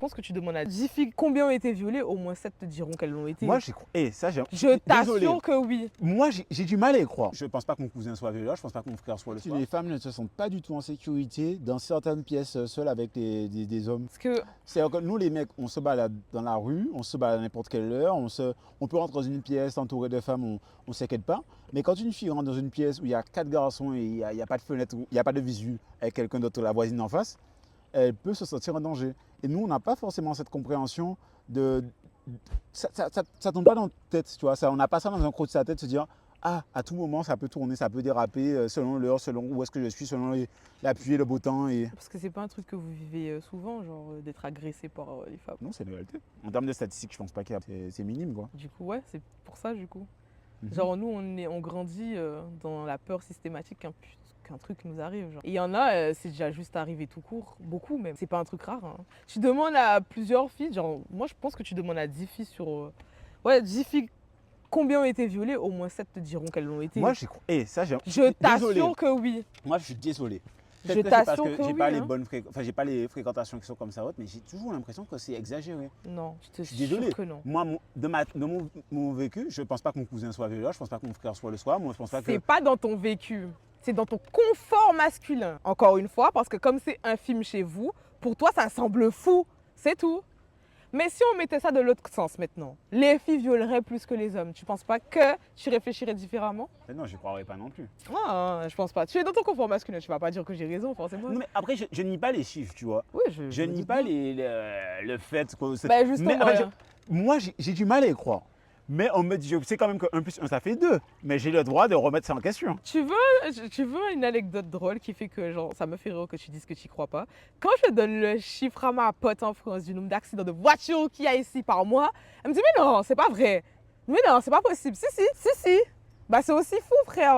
Je pense que tu demandes à 10 filles combien ont été violées, au moins 7 te diront qu'elles l'ont été. Moi, j'y crois. Et ça, Je désolé. t'assure que oui. Moi, j'ai du mal à y croire. Je pense pas que mon cousin soit violeur, je pense pas que mon frère soit le Si soir. les femmes ne se sentent pas du tout en sécurité dans certaines pièces seules avec des hommes. Parce que C'est-à-dire que nous, les mecs, on se balade dans la rue, on se balade à n'importe quelle heure, on peut rentrer dans une pièce entourée de femmes, on ne s'inquiète pas. Mais quand une fille rentre dans une pièce où il y a 4 garçons et il n'y a pas de fenêtre, il n'y a pas de visu avec quelqu'un d'autre, la voisine en face, elle peut se sentir en danger. Et nous, on n'a pas forcément cette compréhension de... Ça ne tombe pas dans notre tête, tu vois. On n'a pas ça dans un creux de sa tête, se dire, ah, à tout moment, ça peut tourner, ça peut déraper selon l'heure, selon où est-ce que je suis, selon la pluie et le beau temps. Et... Parce que c'est pas un truc que vous vivez souvent, genre d'être agressé par les femmes. Non, c'est une réalité. En termes de statistiques, je pense pas qu'il y a... C'est minime, quoi. Du coup, ouais, c'est pour ça, du coup. Mhm. Genre, nous, on grandit dans la peur systématique qu'un truc nous arrive. Genre. Et il y en a, c'est déjà juste arrivé tout court, beaucoup même. C'est pas un truc rare. Hein. Tu demandes à plusieurs filles, genre, moi, je pense que tu demandes à 10 filles sur... ouais, 10 filles combien ont été violées, au moins 7 te diront qu'elles l'ont été. Moi, j'y crois. Et ça, Je désolé. t'assure que oui. Moi, je suis désolé. Je Peut-être que c'est parce t'assure que que j'ai oui, pas hein. j'ai pas les fréquentations qui sont comme ça, mais j'ai toujours l'impression que c'est exagéré. Non, je te Je suis jure désolé. que non. Moi, de mon vécu, je pense pas que mon cousin soit violeur, je pense pas que mon frère soit le soir, moi je pense pas que... C'est pas dans ton vécu, c'est dans ton confort masculin. Encore une fois, parce que comme c'est infime chez vous, pour toi ça semble fou, c'est tout. Mais si on mettait ça de l'autre sens maintenant, les filles violeraient plus que les hommes, tu penses pas que tu réfléchirais différemment? Mais non, je croirais pas non plus. Ah, je pense pas. Tu es dans ton confort masculin, tu vas pas dire que j'ai raison forcément. Non, mais après, je nie pas les chiffres, tu vois. Oui, Je nie pas le fait que... Bah justement, Mais, rien. moi, j'ai du mal à y croire. Mais on me dit, je sais quand même que 1 plus 1, ça fait 2. Mais j'ai le droit de remettre ça en question. Tu veux une anecdote drôle qui fait que genre, ça me fait rire que tu dises que tu n'y crois pas. Quand je donne le chiffre à ma pote en France du nombre d'accidents de voiture qu'il y a ici par mois, elle me dit mais non, c'est pas vrai. Mais non, c'est pas possible. Si. Bah c'est aussi fou frère.